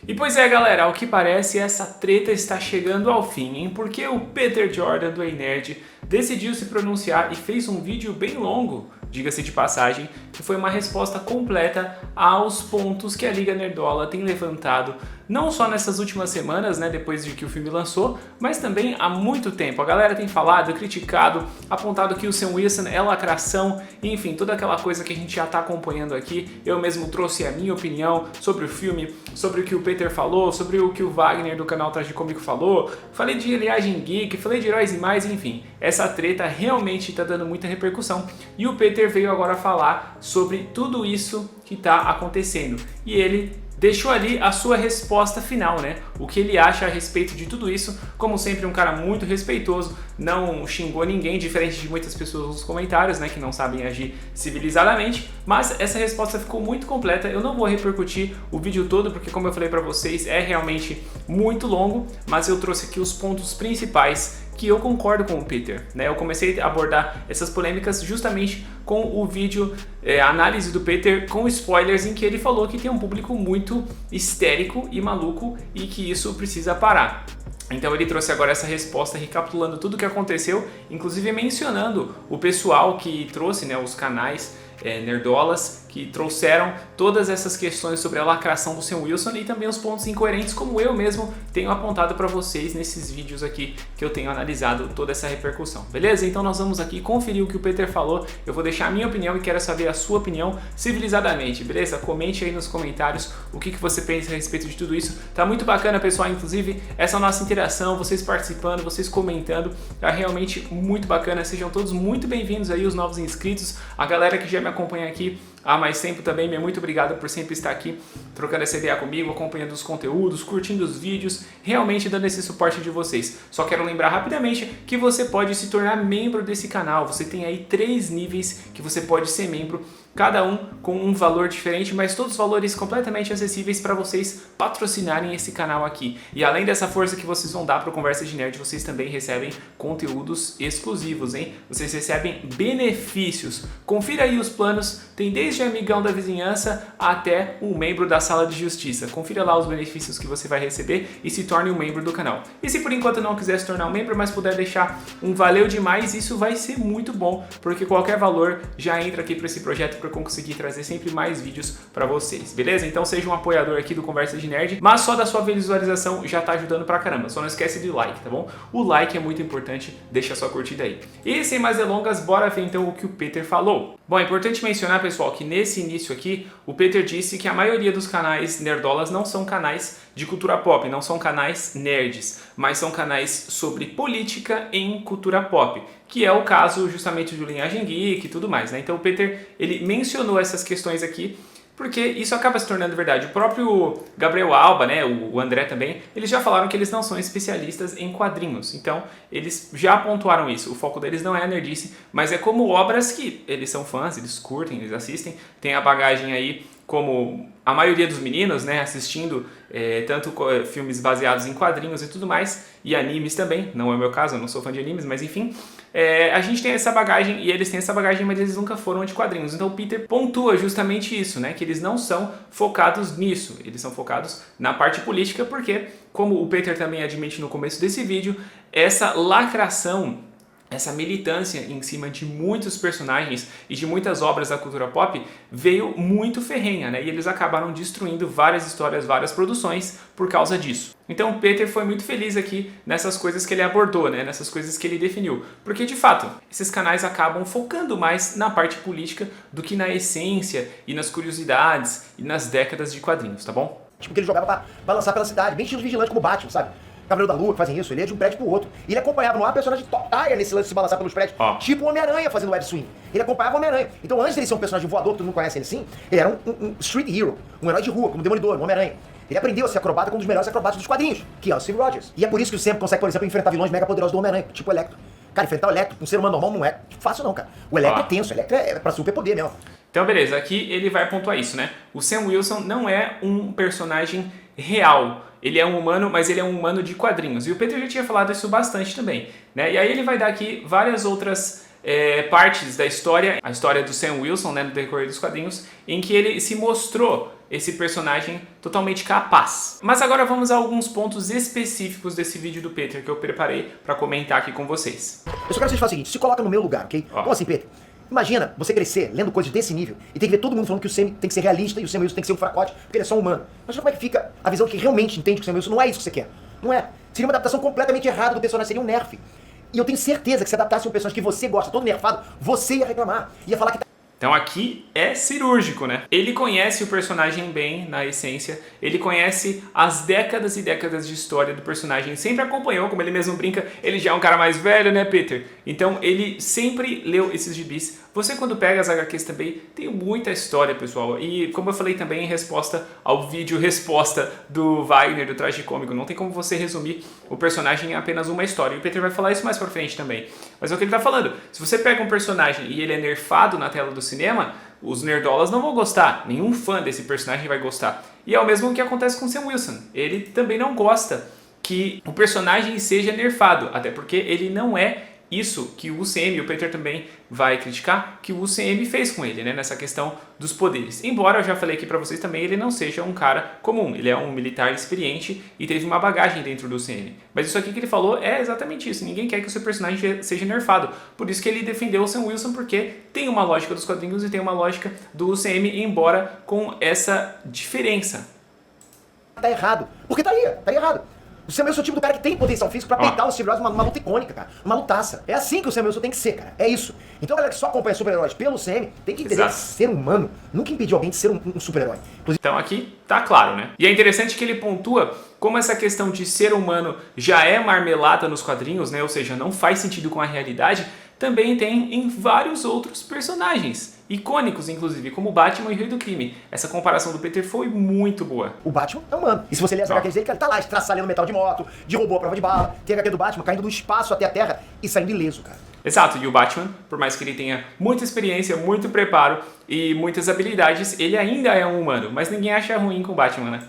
E pois é, galera, ao que parece essa treta está chegando ao fim, hein? Porque o Peter Jordan do Ei Nerd decidiu se pronunciar e fez um vídeo bem longo, diga-se de passagem, que foi uma resposta completa aos pontos que a Liga Nerdola tem levantado, não só nessas últimas semanas, né, depois de que o filme lançou, mas também há muito tempo. A galera tem falado, criticado, apontado que o Sam Wilson é lacração, enfim, toda aquela coisa que a gente já está acompanhando aqui. Eu mesmo trouxe a minha opinião sobre o filme, sobre o que o Peter falou, sobre o que o Wagner do canal Traje Cômico falou, falei de Liagem Geek, falei de Heróis e Mais, enfim. Essa treta realmente está dando muita repercussão e o Peter veio agora falar sobre tudo isso que está acontecendo. E ele deixou ali a sua resposta final, né? O que ele acha a respeito de tudo isso. Como sempre, um cara muito respeitoso, não xingou ninguém, diferente de muitas pessoas nos comentários, né, que não sabem agir civilizadamente. Mas essa resposta ficou muito completa. Eu não vou repercutir o vídeo todo, porque como eu falei pra vocês, é realmente muito longo, mas eu trouxe aqui os pontos principais que eu concordo com o Peter, né? Eu comecei a abordar essas polêmicas justamente com o vídeo análise do Peter com spoilers, em que ele falou que tem um público muito histérico e maluco e que isso precisa parar. Então ele trouxe agora essa resposta recapitulando tudo o que aconteceu, inclusive mencionando o pessoal que trouxe, né, os canais nerdolas que trouxeram todas essas questões sobre a lacração do Sam Wilson e também os pontos incoerentes, como eu mesmo tenho apontado para vocês nesses vídeos aqui que eu tenho analisado toda essa repercussão, beleza? Então nós vamos aqui conferir o que o Peter falou, eu vou deixar a minha opinião e quero saber a sua opinião civilizadamente, beleza? Comente aí nos comentários o que você pensa a respeito de tudo isso, tá muito bacana, pessoal, inclusive essa nossa interação, vocês participando, vocês comentando, tá realmente muito bacana, sejam todos muito bem-vindos aí, os novos inscritos, a galera que já me acompanha aqui há mais tempo também, muito obrigado por sempre estar aqui trocando essa ideia comigo, acompanhando os conteúdos, curtindo os vídeos, realmente dando esse suporte de vocês. Só quero lembrar rapidamente que você pode se tornar membro desse canal, você tem aí 3 níveis que você pode ser membro, cada um com um valor diferente, mas todos valores completamente acessíveis para vocês patrocinarem esse canal aqui. E além dessa força que vocês vão dar para o Conversa de Nerd, vocês também recebem conteúdos exclusivos, hein? Vocês recebem benefícios. Confira aí os planos, tem desde amigão da vizinhança até um membro da sala de justiça. Confira lá os benefícios que você vai receber e se torne um membro do canal. E se por enquanto não quiser se tornar um membro, mas puder deixar um valeu demais, isso vai ser muito bom, porque qualquer valor já entra aqui para esse projeto para conseguir trazer sempre mais vídeos para vocês, beleza? Então seja um apoiador aqui do Conversa de Nerd, mas só da sua visualização já tá ajudando pra caramba, só não esquece de like, tá bom? O like é muito importante, deixa a sua curtida aí. E sem mais delongas, bora ver então o que o Peter falou. Bom, é importante mencionar, pessoal, que nesse início aqui, o Peter disse que a maioria dos canais nerdolas não são canais de cultura pop, não são canais nerds, mas são canais sobre política em cultura pop, que é o caso justamente do Linhagem Geek e tudo mais, né? Então o Peter, ele mencionou essas questões aqui, porque isso acaba se tornando verdade. O próprio Gabriel Alba, né, o André também, eles já falaram que eles não são especialistas em quadrinhos. Então, eles já pontuaram isso. O foco deles não é a nerdice, mas é como obras que eles são fãs, eles curtem, eles assistem. Tem a bagagem aí, como a maioria dos meninos, né, assistindo tanto filmes baseados em quadrinhos e tudo mais, e animes também. Não é o meu caso, eu não sou fã de animes, mas enfim. A gente tem essa bagagem e eles têm essa bagagem, mas eles nunca foram de quadrinhos. Então o Peter pontua justamente isso, né? Que eles não são focados nisso, eles são focados na parte política, porque, como o Peter também admite no começo desse vídeo, essa lacração, essa militância em cima de muitos personagens e de muitas obras da cultura pop veio muito ferrenha, né? E eles acabaram destruindo várias histórias, várias produções por causa disso. Então o Peter foi muito feliz aqui nessas coisas que ele abordou, né? Nessas coisas que ele definiu. Porque de fato, esses canais acabam focando mais na parte política do que na essência e nas curiosidades e nas décadas de quadrinhos, tá bom? Tipo, que ele jogava pra balançar pela cidade, bem estilo vigilante como Batman, sabe? Cavaleiro da Lua, que fazem isso, ele ia de um prédio pro outro. E ele acompanhava, não há personagem top tier nesse lance de se balançar pelos prédios, tipo o Homem-Aranha fazendo web swing. Ele acompanhava o Homem-Aranha. Então antes dele ser um personagem voador, que todo mundo conhece ele sim, ele era um street hero, um herói de rua, como o Demolidor, um Homem-Aranha. Ele aprendeu a ser acrobata com um dos melhores acrobatas dos quadrinhos, que é o Steve Rogers. E é por isso que o Sam consegue, por exemplo, enfrentar vilões mega poderosos do Homem-Aranha, tipo o Electro. Cara, enfrentar o Electro, um ser humano normal não é fácil não, cara. O Electro é tenso, o Electro é pra super poder mesmo. Então beleza, aqui ele vai pontuar isso, né? O Sam Wilson não é um personagem real. Ele é um humano, mas ele é um humano de quadrinhos. E o Peter já tinha falado isso bastante também, né? E aí ele vai dar aqui várias outras partes da história, a história do Sam Wilson, né, no decorrer dos quadrinhos, em que ele se mostrou esse personagem totalmente capaz. Mas agora vamos a alguns pontos específicos desse vídeo do Peter que eu preparei para comentar aqui com vocês. Eu só quero que vocês façam o seguinte, se coloca no meu lugar, ok? Como assim, Peter? Imagina você crescer lendo coisas desse nível e tem que ver todo mundo falando que o Sam tem que ser realista e o Sam Wilson tem que ser um fracote porque ele é só humano. Imagina como é que fica a visão que realmente entende que o Sam Wilson não é isso que você quer. Não é. Seria uma adaptação completamente errada do personagem, seria um nerf. E eu tenho certeza que se adaptasse um personagem que você gosta, todo nerfado, você ia reclamar. Ia falar que tá... Então aqui é cirúrgico, né? Ele conhece o personagem bem, na essência. Ele conhece as décadas e décadas de história do personagem. Sempre acompanhou, como ele mesmo brinca. Ele já é um cara mais velho, né, Peter? Então ele sempre leu esses gibis. Você, quando pega as HQs também, tem muita história, pessoal. E como eu falei também em resposta ao vídeo resposta do Wagner, do Traje Cômico, não tem como você resumir o personagem em apenas uma história. E o Peter vai falar isso mais pra frente também. Mas é o que ele tá falando. Se você pega um personagem e ele é nerfado na tela do cinema, os nerdolas não vão gostar. Nenhum fã desse personagem vai gostar. E é o mesmo que acontece com o Sam Wilson. Ele também não gosta que o personagem seja nerfado. Até porque ele não é isso que o UCM, e o Peter também vai criticar, que o UCM fez com ele, né, nessa questão dos poderes. Embora eu já falei aqui pra vocês também, ele não seja um cara comum, ele é um militar experiente e teve uma bagagem dentro do UCM. Mas isso aqui que ele falou é exatamente isso, ninguém quer que o seu personagem seja nerfado. Por isso que ele defendeu o Sam Wilson, porque tem uma lógica dos quadrinhos e tem uma lógica do UCM, embora com essa diferença. Tá errado. Porque tá aí, tá errado. O Sam Wilson é o tipo do cara que tem potencial físico pra peitar o Steve Rogers numa luta icônica, cara. Uma lutaça. É assim que o Sam Wilson tem que ser, cara. É isso. Então a galera que só acompanha super-heróis pelo CM tem que entender que ser humano nunca impediu alguém de ser um super-herói. Então aqui tá claro, né? E é interessante que ele pontua como essa questão de ser humano já é marmelada nos quadrinhos, né? Ou seja, não faz sentido com a realidade. Também tem em vários outros personagens, icônicos inclusive, como o Batman e o Rei do Crime. Essa comparação do Peter foi muito boa. O Batman é humano. E se você ler as HQs dele, cara, ele tá lá estraçalhando metal de moto, derrubou a prova de bala. Tem a HQ do Batman caindo do espaço até a Terra e saindo ileso, cara. Exato, e o Batman, por mais que ele tenha muita experiência, muito preparo e muitas habilidades, ele ainda é um humano. Mas ninguém acha ruim com o Batman, né?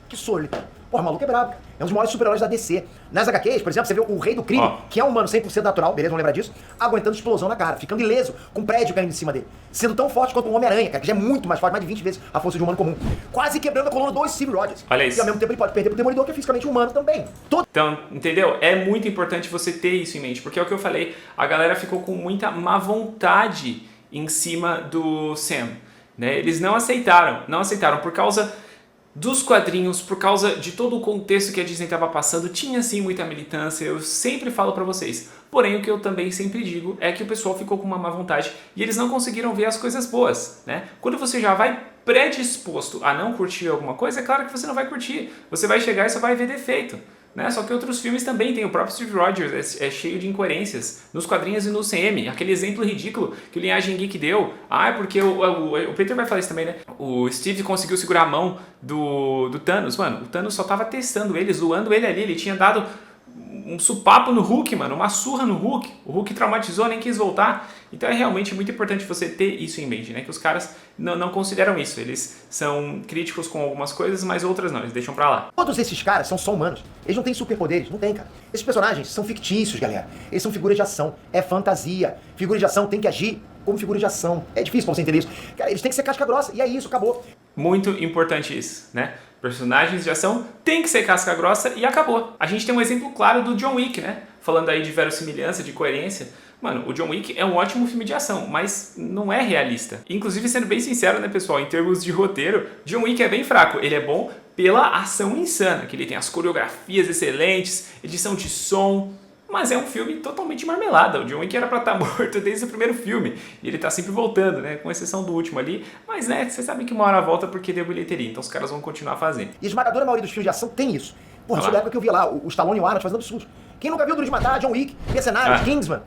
Que sólido. Porra, o maluco é brabo, cara. É um dos maiores super-heróis da DC. Nas HQs, por exemplo, você vê o Rei do Crime, que é um humano 100% natural, beleza, vamos lembrar disso, aguentando explosão na cara, ficando ileso, com um prédio caindo em cima dele. Sendo tão forte quanto um Homem-Aranha, cara, que já é muito mais forte, mais de 20 vezes a força de um humano comum. Quase quebrando a coluna do Steve Rogers. Olha isso. E ao mesmo tempo ele pode perder pro Demolidor, que é fisicamente humano também. Então, entendeu? É muito importante você ter isso em mente, porque é o que eu falei, a galera ficou com muita má vontade em cima do Sam, né? Eles não aceitaram por causa dos quadrinhos, por causa de todo o contexto que a Disney estava passando, tinha sim muita militância, eu sempre falo pra vocês. Porém, o que eu também sempre digo é que o pessoal ficou com uma má vontade e eles não conseguiram ver as coisas boas, né? Quando você já vai predisposto a não curtir alguma coisa, é claro que você não vai curtir. Você vai chegar e só vai ver defeito. Né? Só que outros filmes também tem, o próprio Steve Rogers é cheio de incoerências nos quadrinhos e no CM, aquele exemplo ridículo que o Linhagem Geek deu, porque o Peter vai falar isso também, né? O Steve conseguiu segurar a mão do Thanos, mano, o Thanos só tava testando ele, zoando ele ali, ele tinha dado um supapo no Hulk, mano, uma surra no Hulk, o Hulk traumatizou, nem quis voltar. Então é realmente muito importante você ter isso em mente, né? Que os caras não consideram isso, eles são críticos com algumas coisas, mas outras não, eles deixam pra lá. Todos esses caras são só humanos, eles não têm superpoderes, não tem, cara. Esses personagens são fictícios, galera, eles são figuras de ação, é fantasia. Figura de ação tem que agir como figura de ação, é difícil pra você entender isso. Cara, eles têm que ser casca grossa, e é isso, acabou. Muito importante isso, né? Personagens de ação tem que ser casca grossa e acabou. A gente tem um exemplo claro do John Wick, né? Falando aí de verossimilhança, de coerência. Mano, o John Wick é um ótimo filme de ação, mas não é realista. Inclusive, sendo bem sincero, né, pessoal, em termos de roteiro, John Wick é bem fraco. Ele é bom pela ação insana, que ele tem as coreografias excelentes, edição de som, mas é um filme totalmente marmelada. O John Wick era pra estar morto desde o primeiro filme, e ele tá sempre voltando, né, com exceção do último ali, mas né, vocês sabem que uma hora volta porque deu bilheteria, então os caras vão continuar fazendo. E a esmagadora maioria dos filmes de ação tem isso. Porra, sobre a época que eu via lá, o Stallone e o Arnold fazendo absurdo. Quem nunca viu Duro de Matar, John Wick, Mercenários, Kingsman,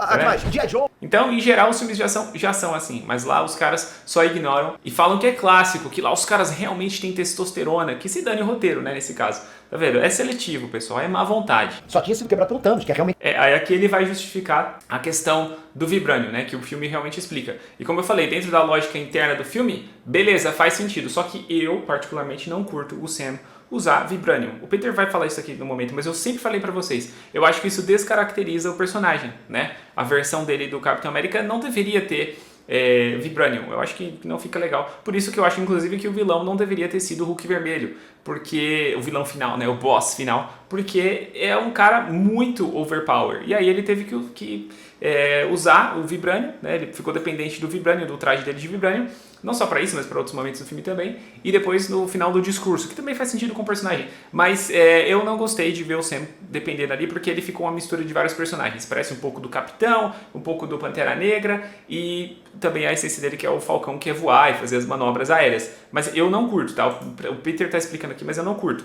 G.I. Joe? Então, em geral, os filmes de ação já são assim, mas lá os caras só ignoram e falam que é clássico, que lá os caras realmente têm testosterona, que se dane o roteiro, né, nesse caso. Tá vendo? É seletivo, pessoal, é má vontade. Só tinha sido quebrado pelo Thanos, que é realmente... Aí aqui ele vai justificar a questão do vibrânio, né, que o filme realmente explica. E como eu falei, dentro da lógica interna do filme, beleza, faz sentido, só que eu, particularmente, não curto o Sam usar Vibranium. O Peter vai falar isso aqui no momento, mas eu sempre falei pra vocês, eu acho que isso descaracteriza o personagem, né? A versão dele do Capitão América não deveria ter Vibranium, eu acho que não fica legal. Por isso que eu acho, inclusive, que o vilão não deveria ter sido o Hulk Vermelho, porque o vilão final, né, o boss final, porque é um cara muito overpower. E aí ele teve que usar o Vibranium, né, ele ficou dependente do Vibranium, do traje dele de Vibranium, não só pra isso, mas para outros momentos do filme também. E depois no final do discurso, que também faz sentido com o personagem. Mas eu não gostei de ver o Sam dependendo ali, porque ele ficou uma mistura de vários personagens. Parece um pouco do Capitão, um pouco do Pantera Negra e também a essência dele que é o Falcão, que é voar e fazer as manobras aéreas. Mas eu não curto, tá? O Peter tá explicando aqui, mas eu não curto.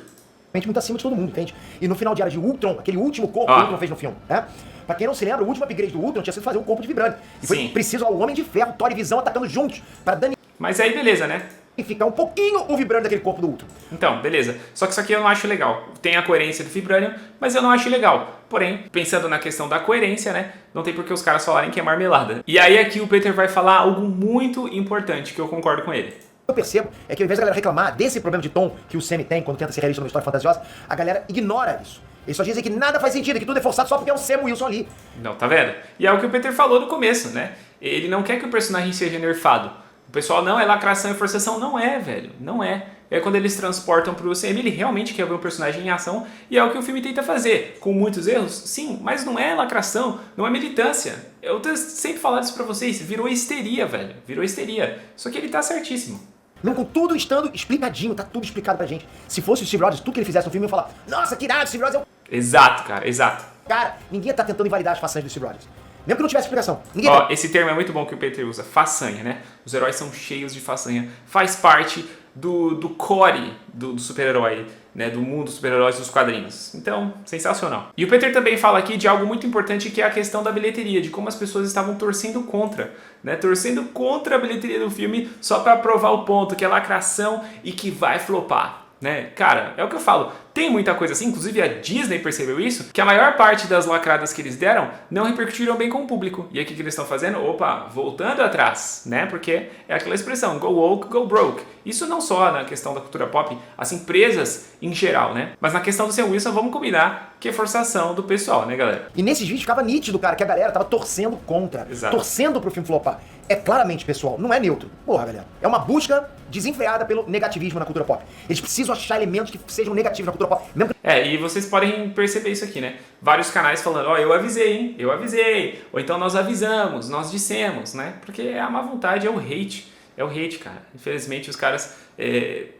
Muito acima de todo mundo, entende? E no final de Era de Ultron, aquele último corpo que o Ultron fez no filme, né? Pra quem não se lembra, o último upgrade do Ultron tinha sido fazer um corpo de Vibranium. E foi preciso ao Homem de Ferro, Thor e Visão atacando juntos pra danificar. Mas aí beleza, né? E ficar um pouquinho o Vibranium daquele corpo do Ultron. Então, beleza. Só que isso aqui eu não acho legal. Tem a coerência do Vibranium, mas eu não acho legal. Porém, pensando na questão da coerência, né? Não tem por que os caras falarem que é marmelada. E aí aqui o Peter vai falar algo muito importante, que eu concordo com ele. Eu percebo é que ao invés da galera reclamar desse problema de tom que o Sam tem quando tenta ser realista numa história fantasiosa, a galera ignora isso. Eles só dizem que nada faz sentido, que tudo é forçado só porque é o Sam Wilson ali. Não, tá vendo? E é o que o Peter falou no começo, né? Ele não quer que o personagem seja nerfado. O pessoal, não, é lacração e forçação. Não é, velho. Não é. É quando eles transportam pro Sam, ele realmente quer ver o personagem em ação. E é o que o filme tenta fazer. Com muitos erros? Sim, mas não é lacração, não é militância. Eu tenho sempre falado isso pra vocês. Virou histeria, velho. Virou histeria. Só que ele tá certíssimo. Mesmo com tudo estando explicadinho, tá tudo explicado pra gente. Se fosse o Steve Rogers, tudo que ele fizesse no filme, eu ia falar, nossa, que irado, Steve Rogers é o... Exato, cara, exato. Cara, ninguém tá tentando invalidar as façanhas do Steve Rogers. Mesmo que não tivesse explicação. Ninguém Ó, esse termo é muito bom que o Peter usa, façanha, né? Os heróis são cheios de façanha. Faz parte do core do super-herói, né? Do mundo dos super-heróis dos quadrinhos. Então, sensacional. E o Peter também fala aqui de algo muito importante, que é a questão da bilheteria, de como as pessoas estavam torcendo contra, né? Torcendo contra a bilheteria do filme só pra provar o ponto, que é lacração e que vai flopar. Né? Cara, é o que eu falo, tem muita coisa assim, inclusive a Disney percebeu isso, que a maior parte das lacradas que eles deram não repercutiram bem com o público. E aí o que eles estão fazendo? Opa, voltando atrás, né? Porque é aquela expressão, go woke, go broke. Isso não só na questão da cultura pop, as empresas em geral, né? Mas na questão do Sam Wilson, vamos combinar que é forçação do pessoal, né, galera? E nesses vídeos ficava nítido, cara, que a galera tava torcendo contra, torcendo pro filme flopar. É claramente, pessoal, não é neutro. Porra, galera. É uma busca desenfreada pelo negativismo na cultura pop. Eles precisam achar elementos que sejam negativos na cultura pop. Mesmo que... E vocês podem perceber isso aqui, né? Vários canais falando, ó, eu avisei, hein? Eu avisei. Ou então nós avisamos, nós dissemos, né? Porque a má vontade é o hate. É o hate, cara. Infelizmente os caras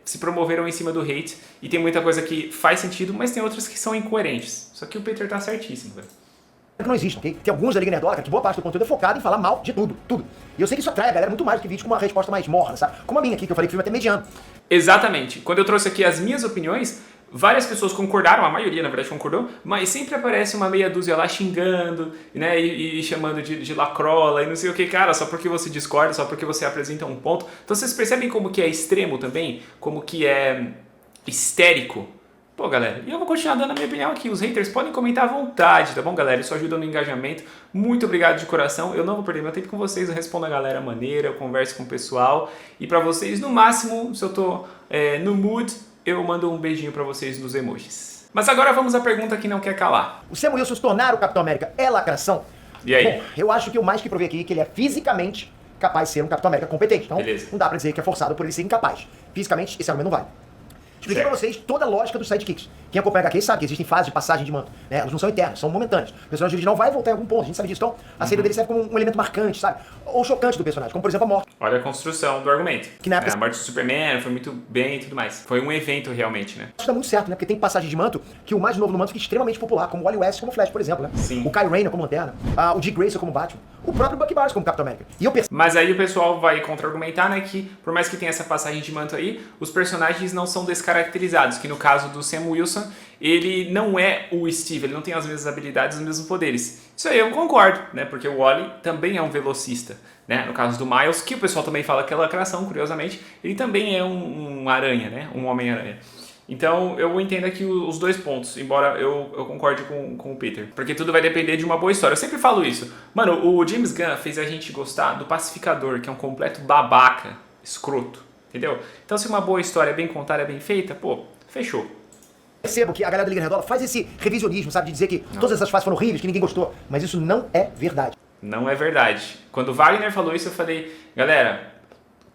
se promoveram em cima do hate. E tem muita coisa que faz sentido, mas tem outras que são incoerentes. Só que o Peter tá certíssimo, velho. Que não existe, ok? Tem alguns da Liga Nerdola que boa parte do conteúdo é focado em falar mal de tudo, tudo. E eu sei que isso atrai a galera muito mais do que vídeos com uma resposta mais morna, sabe? Como a minha aqui, que eu falei que o filme é até mediano. Exatamente. Quando eu trouxe aqui as minhas opiniões, várias pessoas concordaram, a maioria na verdade concordou, mas sempre aparece uma meia dúzia lá xingando, né, e chamando de lacrola e não sei o que, cara, só porque você discorda, só porque você apresenta um ponto. Então vocês percebem como que é extremo também? Como que é histérico? Pô, galera, e eu vou continuar dando a minha opinião aqui. Os haters podem comentar à vontade, tá bom, galera? Isso ajuda no engajamento. Muito obrigado de coração. Eu não vou perder meu tempo com vocês. Eu respondo a galera maneira, eu converso com o pessoal. E pra vocês, no máximo, se eu tô no mood, eu mando um beijinho pra vocês nos emojis. Mas agora vamos à pergunta que não quer calar. O Sam Wilson se tornar o Capitão América é lacração? E aí? Bom, eu acho que o mais que provei aqui é que ele é fisicamente capaz de ser um Capitão América competente. Então, não dá pra dizer que é forçado por ele ser incapaz. Fisicamente, esse argumento não vale. Expliquei pra vocês toda a lógica dos sidekicks. Quem acompanha HQ sabe que existem fases de passagem de manto, né? Elas não são eternas, são momentâneas. O personagem original vai voltar em algum ponto, a gente sabe disso. Então, a saída dele serve como um elemento marcante, sabe? Ou chocante do personagem, como por exemplo a morte. Olha a construção do argumento. Que na época... A morte do Superman foi muito bem e tudo mais. Foi um evento realmente, né? Isso dá muito certo, né? Porque tem passagem de manto que o mais novo no manto fica extremamente popular, como o Wally West como Flash, por exemplo, né? Sim. O Kyle Rayner como Lanterna, o Dick Grayson como Batman, o próprio Bucky Barnes como Capitão América. E eu percebo... Mas aí o pessoal vai contra-argumentar, né, que por mais que tenha essa passagem de manto aí, os personagens não são descaracterizados, que no caso do Sam Wilson, ele não é o Steve, ele não tem as mesmas habilidades, os mesmos poderes. Isso aí eu concordo, né, porque o Wally também é um velocista, né, no caso do Miles, que o pessoal também fala que é lacração, curiosamente, ele também é um aranha, né, um Homem-Aranha. Então eu entendo aqui os dois pontos, embora eu concorde com o Peter. Porque tudo vai depender de uma boa história. Eu sempre falo isso. Mano, o James Gunn fez a gente gostar do Pacificador, que é um completo babaca, escroto. Entendeu? Então se uma boa história bem contada, bem feita, pô, fechou. Percebo que a galera da Liga Nerdola faz esse revisionismo, sabe? De dizer que todas essas fases foram horríveis, que ninguém gostou. Mas isso não é verdade. Não é verdade. Quando o Wagner falou isso, eu falei, galera,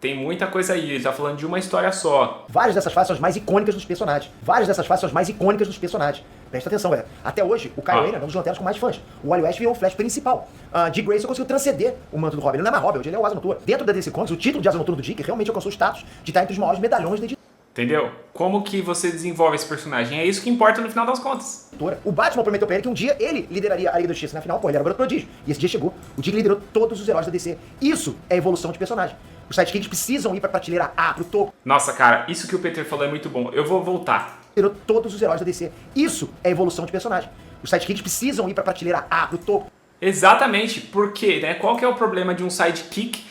tem muita coisa aí, ele tá falando de uma história só. Várias dessas fases são as mais icônicas dos personagens. Várias dessas fases são as mais icônicas dos personagens. Presta atenção, galera. Até hoje, o Kyle Rayner é um dos lanternas com mais fãs. O Wally West virou o Flash principal. Dick Grayson conseguiu transcender o manto do Robin. Ele não é mais Robin, hoje ele é o Asa Noturna. Dentro da DC Comics, o título de Asa Noturna do Dick realmente alcançou o status de estar entre os maiores medalhões da editora. Entendeu? Como que você desenvolve esse personagem? É isso que importa no final das contas. O Batman prometeu pra ele que um dia ele lideraria a Liga da Justiça. Na final, pô, ele era o garoto prodígio. E esse dia chegou. O Dick liderou todos os heróis da DC. Isso é evolução de personagem. Os sidekicks precisam ir pra prateleira A, pro topo. Nossa, cara, isso que o Peter falou é muito bom. Eu vou voltar. Liderou todos os heróis da DC. Isso é evolução de personagem. Os sidekicks precisam ir pra prateleira A, pro topo. Exatamente. Por quê, né? Qual que é o problema de um sidekick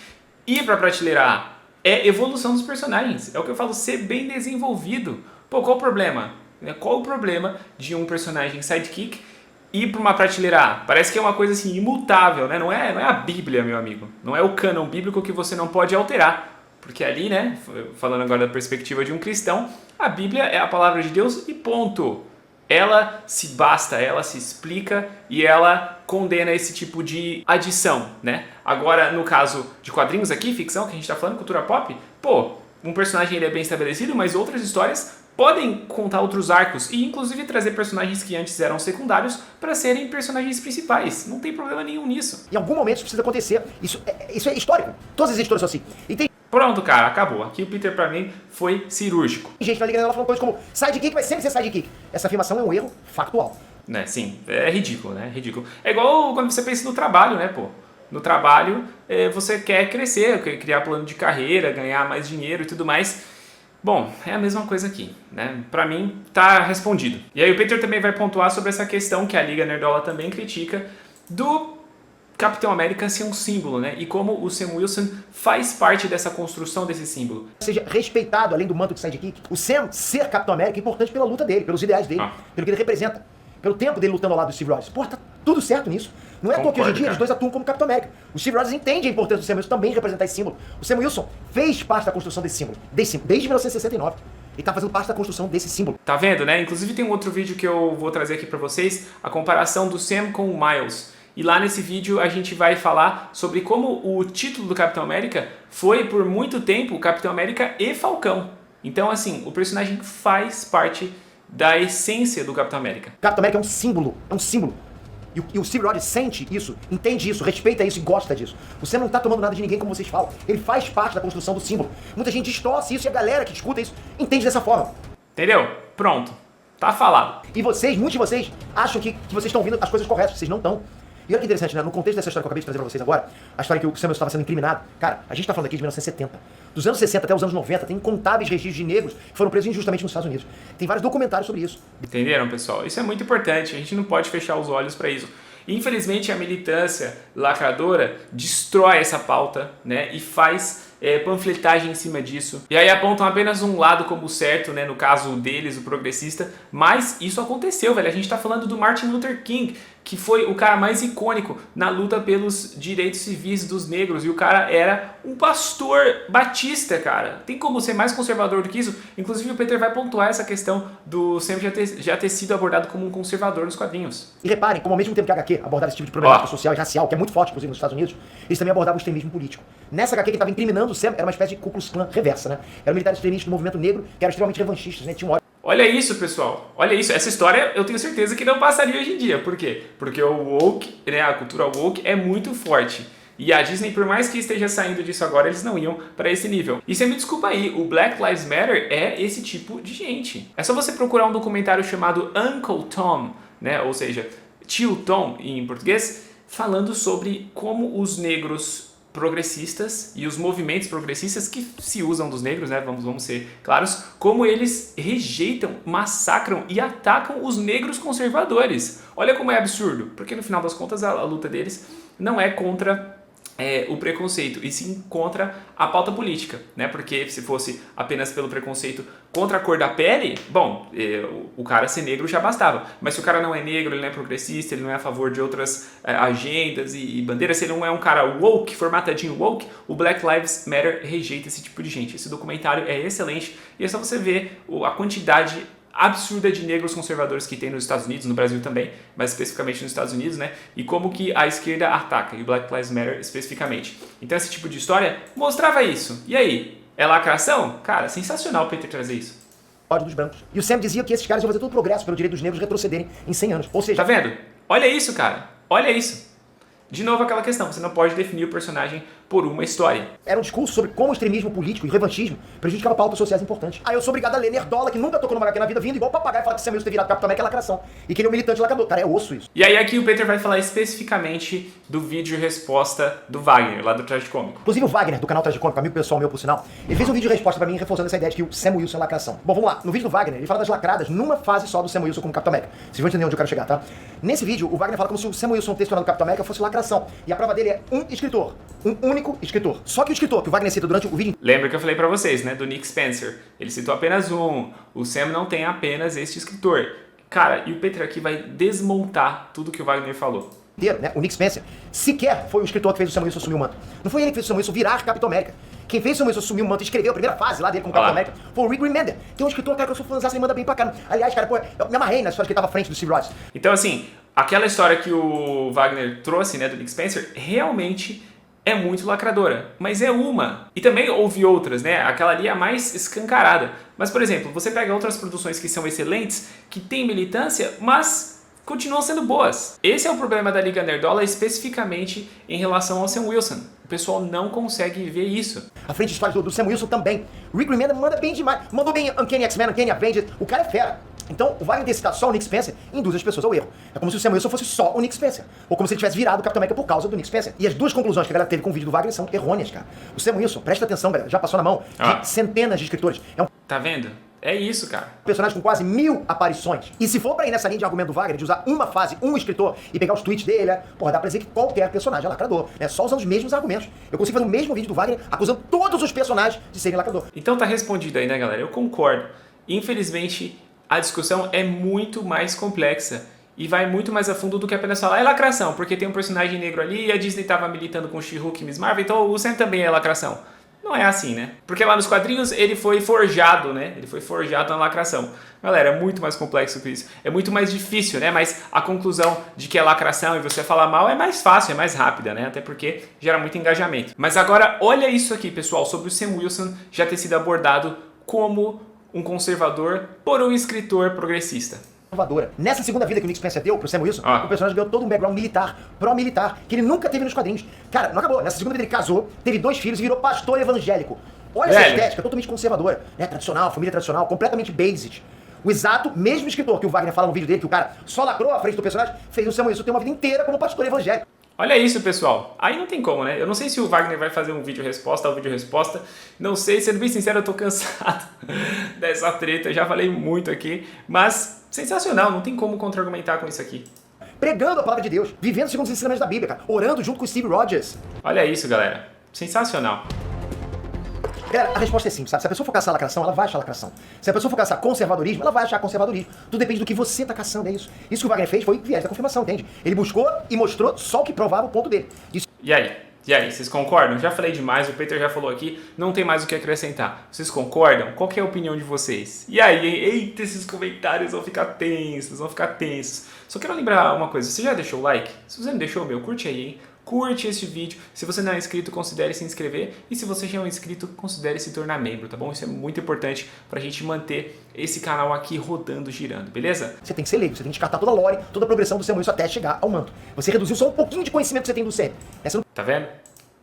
ir pra prateleira A? É evolução dos personagens. É o que eu falo, ser bem desenvolvido. Pô, qual o problema? Qual o problema de um personagem sidekick ir para uma prateleira A? Parece que é uma coisa assim imutável, né? Não é a Bíblia, meu amigo. Não é o cânon bíblico que você não pode alterar. Porque ali, né, falando agora da perspectiva de um cristão, a Bíblia é a palavra de Deus e ponto. Ela se basta, ela se explica e ela condena esse tipo de adição, né? Agora, no caso de quadrinhos aqui, ficção, que a gente tá falando, cultura pop, pô, um personagem ele é bem estabelecido, mas outras histórias podem contar outros arcos e inclusive trazer personagens que antes eram secundários para serem personagens principais. Não tem problema nenhum nisso. Em algum momento isso precisa acontecer. Isso é histórico. Todas as editoras são assim. E tem Pronto, cara, acabou. Aqui o Peter, pra mim, foi cirúrgico. gente na Liga Nerdola falando coisas como sidekick vai sempre ser sidekick. Essa afirmação é um erro factual. Né, sim, é ridículo, né? Ridículo. É igual quando você pensa no trabalho, né, pô? No trabalho, você quer crescer, quer criar plano de carreira, ganhar mais dinheiro e tudo mais. Bom, é a mesma coisa aqui, né? Pra mim, tá respondido. E aí o Peter também vai pontuar sobre essa questão que a Liga Nerdola também critica do Capitão América ser um símbolo, né? E como o Sam Wilson faz parte dessa construção desse símbolo. Seja respeitado além do manto de sidekick. O Sam ser Capitão América é importante pela luta dele, pelos ideais dele, pelo que ele representa, pelo tempo dele lutando ao lado do Steve Rogers. Pô, tá tudo certo nisso. Não é à toa que hoje em dia eles dois atuam como Capitão América. O Steve Rogers entende a importância do Sam Wilson também representar esse símbolo. O Sam Wilson fez parte da construção desse símbolo, desde 1969. Ele tá fazendo parte da construção desse símbolo. Tá vendo, né? Inclusive tem um outro vídeo que eu vou trazer aqui pra vocês, a comparação do Sam com o Miles. E lá nesse vídeo a gente vai falar sobre como o título do Capitão América foi por muito tempo Capitão América e Falcão. Então assim, o personagem faz parte da essência do Capitão América. Capitão América é um símbolo, é um símbolo. E o Steve Rogers sente isso, entende isso, respeita isso e gosta disso. O Sam não tá tomando nada de ninguém, como vocês falam. Ele faz parte da construção do símbolo. Muita gente distorce isso e a galera que escuta isso entende dessa forma. Entendeu? Pronto. Tá falado. E vocês, muitos de vocês, acham que vocês estão ouvindo as coisas corretas, vocês não estão. E olha que interessante, né? No contexto dessa história que eu acabei de trazer pra vocês agora, a história que o Samuel estava sendo incriminado. Cara, a gente tá falando aqui de 1970. Dos anos 60 até os anos 90, tem incontáveis registros de negros que foram presos injustamente nos Estados Unidos. Tem vários documentários sobre isso. Entenderam, pessoal? Isso é muito importante, a gente não pode fechar os olhos para isso. Infelizmente, a militância lacradora destrói essa pauta, né? E faz panfletagem em cima disso. E aí apontam apenas um lado como certo, né? No caso deles, o progressista. Mas isso aconteceu, velho. A gente tá falando do Martin Luther King, que foi o cara mais icônico na luta pelos direitos civis dos negros. E o cara era um pastor batista, cara. Tem como ser mais conservador do que isso? Inclusive o Peter vai pontuar essa questão do Sam já ter sido abordado como um conservador nos quadrinhos. E reparem, como ao mesmo tempo que a HQ abordava esse tipo de problemática social e racial, que é muito forte, inclusive, nos Estados Unidos, eles também abordavam o extremismo político. Nessa HQ que estava incriminando o Sam, era uma espécie de Ku Klux Klan reversa, né? Eram militares extremistas do movimento negro, que eram extremamente revanchistas, né? Tinham ódio. Olha isso, pessoal. Olha isso. Essa história eu tenho certeza que não passaria hoje em dia. Por quê? Porque o woke, né, a cultura woke é muito forte. E a Disney, por mais que esteja saindo disso agora, eles não iam para esse nível. E você me desculpa aí, o Black Lives Matter é esse tipo de gente. É só você procurar um documentário chamado Uncle Tom, né, ou seja, Tio Tom em português, falando sobre como os negros progressistas e os movimentos progressistas que se usam dos negros, né, vamos ser claros, como eles rejeitam, massacram e atacam os negros conservadores. Olha como é absurdo, porque no final das contas a luta deles não é contra o preconceito, e sim contra a pauta política, né? Porque se fosse apenas pelo preconceito contra a cor da pele, bom, o cara ser negro já bastava. Mas se o cara não é negro, ele não é progressista, ele não é a favor de outras agendas e bandeiras, se ele não é um cara woke, formatadinho woke, o Black Lives Matter rejeita esse tipo de gente. Esse documentário é excelente e é só você ver a quantidade absurda de negros conservadores que tem nos Estados Unidos, no Brasil também, mas especificamente nos Estados Unidos, né? E como que a esquerda ataca, e o Black Lives Matter especificamente. Então esse tipo de história mostrava isso. E aí, é lacração? Cara, sensacional o Peter trazer isso. Ódio dos brancos. E o Sam dizia que esses caras iam fazer todo o progresso pelo direito dos negros retrocederem em 100 anos. Ou seja... Tá vendo? Olha isso, cara. Olha isso. De novo aquela questão, você não pode definir o personagem por uma história. Era um discurso sobre como o extremismo político e o revanchismo prejudicava pautas sociais importantes. Aí eu sou obrigado a ler Nerdola, que nunca tocou numa HQ na vida, vindo igual papagaio e falar que Sam Wilson ter virado Capitão América é lacração. E que ele é um militante lacrador. Cara, é osso isso. E aí aqui o Peter vai falar especificamente do vídeo resposta do Wagner, lá do Traje Cômico. Inclusive o Wagner, do canal Traje Cômico, amigo pessoal meu, por sinal, ele fez um vídeo de resposta pra mim, reforçando essa ideia de que o Sam Wilson é lacração. Bom, vamos lá. No vídeo do Wagner, ele fala das lacradas numa fase só do Sam Wilson como Capitão América. Vocês vão entender onde eu quero chegar, tá? Nesse vídeo, o Wagner fala como se o Sam Wilson ter se tornado Capitão América fosse lacração. E a prova dele é um escritor. Um único escritor. Só que o escritor que o Wagner cita durante o vídeo... Lembra que eu falei pra vocês, né? Do Nick Spencer. Ele citou apenas um. O Sam não tem apenas este escritor. Cara, e o Peter aqui vai desmontar tudo que o Wagner falou. Né? O Nick Spencer sequer foi o escritor que fez o Sam Wilson assumir o manto. Não foi ele que fez o Sam Wilson virar Capitão América. Quem fez o Sam Wilson assumir o manto e escreveu a primeira fase lá dele como Capitão América foi o Rick Remender, que é um escritor, cara, que eu sou fãzão, ele manda bem pra caramba. Aliás, cara, pô, eu me amarrei na história que ele tava à frente do Steve Rogers. Então, assim, aquela história que o Wagner trouxe, né, do Nick Spencer, realmente é muito lacradora, mas é uma. E também houve outras, né? Aquela ali é a mais escancarada. Mas, por exemplo, você pega outras produções que são excelentes, que têm militância, mas continuam sendo boas. Esse é o problema da Liga Nerdola, especificamente em relação ao Sam Wilson. O pessoal não consegue ver isso. A frente de história do Sam Wilson também. Rick Remender manda bem demais. Mandou bem Uncanny X-Men, Uncanny Avengers. O cara é fera. Então, o Wagner ter citado só o Nick Spencer induz as pessoas ao erro. É como se o Sam Wilson fosse só o Nick Spencer. Ou como se ele tivesse virado o Capitão América por causa do Nick Spencer. E as duas conclusões que a galera teve com o vídeo do Wagner são errôneas, cara. O Sam Wilson, presta atenção, galera, já passou na mão de centenas de escritores. É um Tá vendo? É isso, cara. personagem com quase 1000 aparições. E se for pra ir nessa linha de argumento do Wagner, de usar uma fase, um escritor, e pegar os tweets dele, porra, dá pra dizer que qualquer personagem é lacrador. Né? Só usando os mesmos argumentos. Eu consigo fazer o mesmo vídeo do Wagner acusando todos os personagens de serem lacrador. Então tá respondido aí, né, galera? Eu concordo. Infelizmente, a discussão é muito mais complexa e vai muito mais a fundo do que apenas falar é lacração, porque tem um personagem negro ali e a Disney tava militando com She-Hulk e Miss Marvel, então o Sam também é lacração. Não é assim, né? Porque lá nos quadrinhos ele foi forjado, né? Ele foi forjado na lacração. Galera, é muito mais complexo que isso. É muito mais difícil, né? Mas a conclusão de que é lacração e você falar mal é mais fácil, é mais rápida, né? Até porque gera muito engajamento. Mas agora, olha isso aqui, pessoal, sobre o Sam Wilson já ter sido abordado como um conservador por um escritor progressista. Nessa segunda vida que o Nick Spencer deu pro Sam Wilson, o personagem ganhou todo um background militar, pró-militar, que ele nunca teve nos quadrinhos. Cara, não acabou. Nessa segunda vida ele casou, teve 2 filhos e virou pastor evangélico. Olha essa estética, totalmente conservadora, né? Tradicional, família tradicional, completamente basic. O exato mesmo escritor que o Wagner fala no vídeo dele, que o cara só lacrou à frente do personagem, fez o Sam Wilson ter uma vida inteira como pastor evangélico. Olha isso, pessoal. Aí não tem como, né? Eu não sei se o Wagner vai fazer um vídeo resposta ou vídeo resposta. Não sei, sendo bem sincero, eu tô cansado dessa treta. Eu já falei muito aqui, mas sensacional, não tem como contra-argumentar com isso aqui. Pregando a palavra de Deus, vivendo segundo os ensinamentos da Bíblia, cara, orando junto com o Steve Rogers. Olha isso, galera. Sensacional. Galera, a resposta é simples, sabe? Se a pessoa for caçar lacração, ela vai achar lacração. Se a pessoa for caçar conservadorismo, ela vai achar conservadorismo. Tudo depende do que você tá caçando, é isso. Isso que o Wagner fez foi viés da confirmação, entende? Ele buscou e mostrou só o que provava o ponto dele. Isso... E aí? E aí, vocês concordam? Já falei demais, o Peter já falou aqui, não tem mais o que acrescentar. Vocês concordam? Qual que é a opinião de vocês? E aí, hein? Eita, esses comentários vão ficar tensos, vão ficar tensos. Só quero lembrar uma coisa, você já deixou o like? Se você não deixou, meu, curte aí, hein? Curte este vídeo. Se você não é inscrito, considere se inscrever. E se você já é um inscrito, considere se tornar membro, tá bom? Isso é muito importante pra gente manter esse canal aqui rodando, girando, beleza? Você tem que ser leigo, você tem que descartar toda a lore, toda a progressão do Sam Wilson até chegar ao manto. Você reduziu só um pouquinho de conhecimento que você tem do Sam. Você não Tá vendo?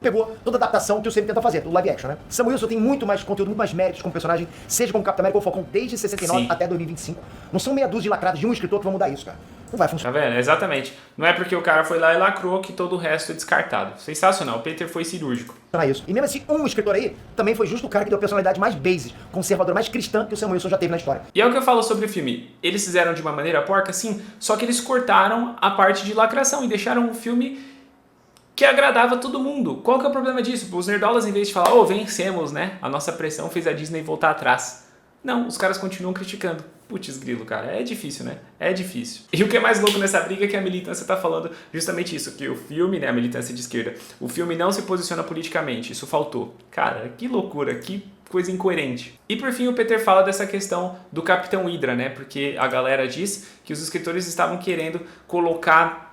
pegou toda a adaptação que o Sam tenta fazer, do live action, né? Sam Wilson tem muito mais conteúdo, muito mais méritos como personagem, seja como Capitão América ou Falcão, desde 69 até 2025. Não são meia dúzia de lacradas de um escritor que vão mudar isso, cara. Não vai funcionar. Tá vendo? Exatamente. Não é porque o cara foi lá e lacrou que todo o resto é descartado. Sensacional. O Peter foi cirúrgico. Isso. E mesmo assim, um escritor aí também foi justo o cara que deu a personalidade mais basic, conservadora, mais cristã que o Sam Wilson já teve na história. E é o que eu falo sobre o filme. Eles fizeram de uma maneira porca, sim, só que eles cortaram a parte de lacração e deixaram um filme que agradava todo mundo. Qual que é o problema disso? Os nerdolas, em vez de falar, vencemos, né? A nossa pressão fez a Disney voltar atrás. Não, os caras continuam criticando. Putz, grilo, cara, é difícil, né? É difícil. E o que é mais louco nessa briga é que a militância tá falando justamente isso, que o filme, né, a militância de esquerda, o filme não se posiciona politicamente, isso faltou. Cara, que loucura, que coisa incoerente. E por fim o Peter fala dessa questão do Capitão Hydra, né? Porque a galera diz que os escritores estavam querendo colocar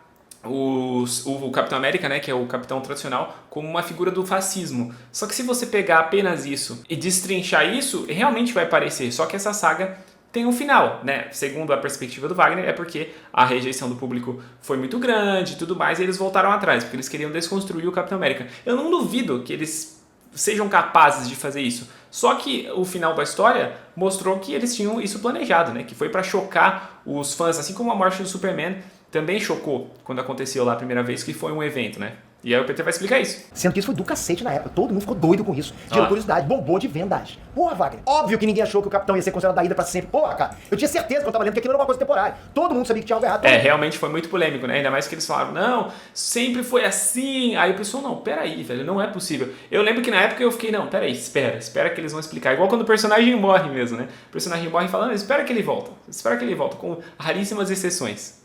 o Capitão América, né, que é o capitão tradicional, como uma figura do fascismo. Só que se você pegar apenas isso e destrinchar isso, realmente vai parecer. Só que essa saga tem um final, né? Segundo a perspectiva do Wagner, é porque a rejeição do público foi muito grande e tudo mais, e eles voltaram atrás, porque eles queriam desconstruir o Capitão América. Eu não duvido que eles sejam capazes de fazer isso. Só que o final da história mostrou que eles tinham isso planejado, né? Que foi para chocar os fãs, assim como a morte do Superman também chocou quando aconteceu lá a primeira vez, que foi um evento, né? E aí o Peter vai explicar isso. Sendo que isso foi do cacete na época. Todo mundo ficou doido com isso. Gerou curiosidade, bombou de vendas. Porra, Wagner. Óbvio que ninguém achou que o Capitão ia ser considerado da Hydra pra sempre. Porra, cara. Eu tinha certeza quando eu tava lendo que aquilo era uma coisa temporária. Todo mundo sabia que tinha algo errado. Realmente foi muito polêmico, né? Ainda mais que eles falaram, não, sempre foi assim. Aí o pessoal, não, peraí, velho, não é possível. Eu lembro que na época eu fiquei, não, peraí, espera que eles vão explicar. Igual quando o personagem morre mesmo, né? O personagem morre falando, espera que ele volta, com raríssimas exceções.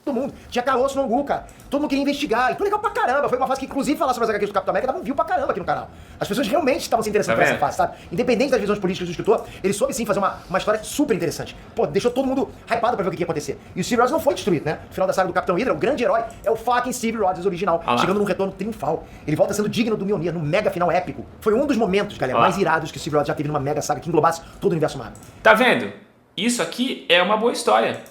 Todo mundo. Tinha caroço no Angu, cara. Todo mundo queria investigar. E foi legal pra caramba. Foi uma fase que, inclusive, falar sobre as HQs do Capitão América dava um view pra caramba aqui no canal. As pessoas realmente estavam se interessando por essa fase, sabe? Independente das visões políticas do escritor, ele soube sim fazer uma história super interessante. Pô, deixou todo mundo hypado pra ver o que ia acontecer. E o Steve Rogers não foi destruído, né? No final da saga do Capitão Hydra, o grande herói é o fucking Steve Rogers original, chegando num retorno triunfal. Ele volta sendo digno do Mjolnir, num mega final épico. Foi um dos momentos, galera, mais irados que o Steve Rogers já teve numa mega saga que englobasse todo o universo Marvel. Tá vendo? Isso aqui é uma boa história.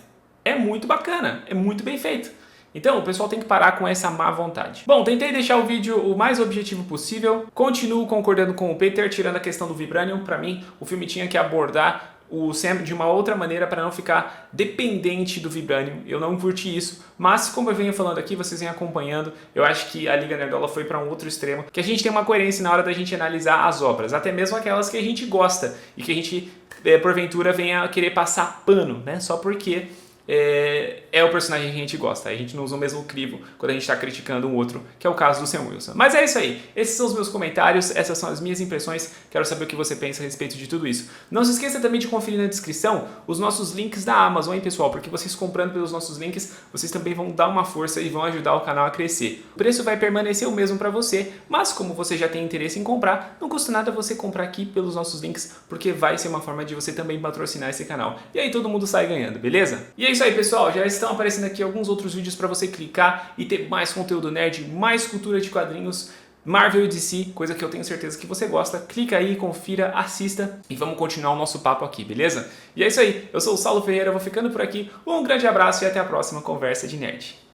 É muito bacana, é muito bem feito. Então o pessoal tem que parar com essa má vontade. Bom, tentei deixar o vídeo o mais objetivo possível. Continuo concordando com o Peter, tirando a questão do Vibranium. Pra mim, o filme tinha que abordar o Sam de uma outra maneira para não ficar dependente do Vibranium. Eu não curti isso, mas como eu venho falando aqui, vocês vêm acompanhando, eu acho que a Liga Nerdola foi para um outro extremo, que a gente tem uma coerência na hora da gente analisar as obras, até mesmo aquelas que a gente gosta e que a gente, porventura, venha a querer passar pano, né? Só porque é o personagem que a gente gosta. A gente não usa o mesmo crivo quando a gente está criticando um outro, que é o caso do Sam Wilson. Mas é isso aí. Esses são os meus comentários, essas são as minhas impressões. Quero saber o que você pensa a respeito de tudo isso. Não se esqueça também de conferir na descrição os nossos links da Amazon, hein, pessoal? Porque vocês comprando pelos nossos links, vocês também vão dar uma força e vão ajudar o canal a crescer. O preço vai permanecer o mesmo para você, mas como você já tem interesse em comprar, não custa nada você comprar aqui pelos nossos links, porque vai ser uma forma de você também patrocinar esse canal. E aí todo mundo sai ganhando, beleza? E é isso aí, pessoal. Já estão aparecendo aqui alguns outros vídeos para você clicar e ter mais conteúdo nerd, mais cultura de quadrinhos, Marvel e DC, coisa que eu tenho certeza que você gosta. Clica aí, confira, assista e vamos continuar o nosso papo aqui, beleza? E é isso aí. Eu sou o Saulo Ferreira, vou ficando por aqui. Um grande abraço e até a próxima Conversa de Nerd.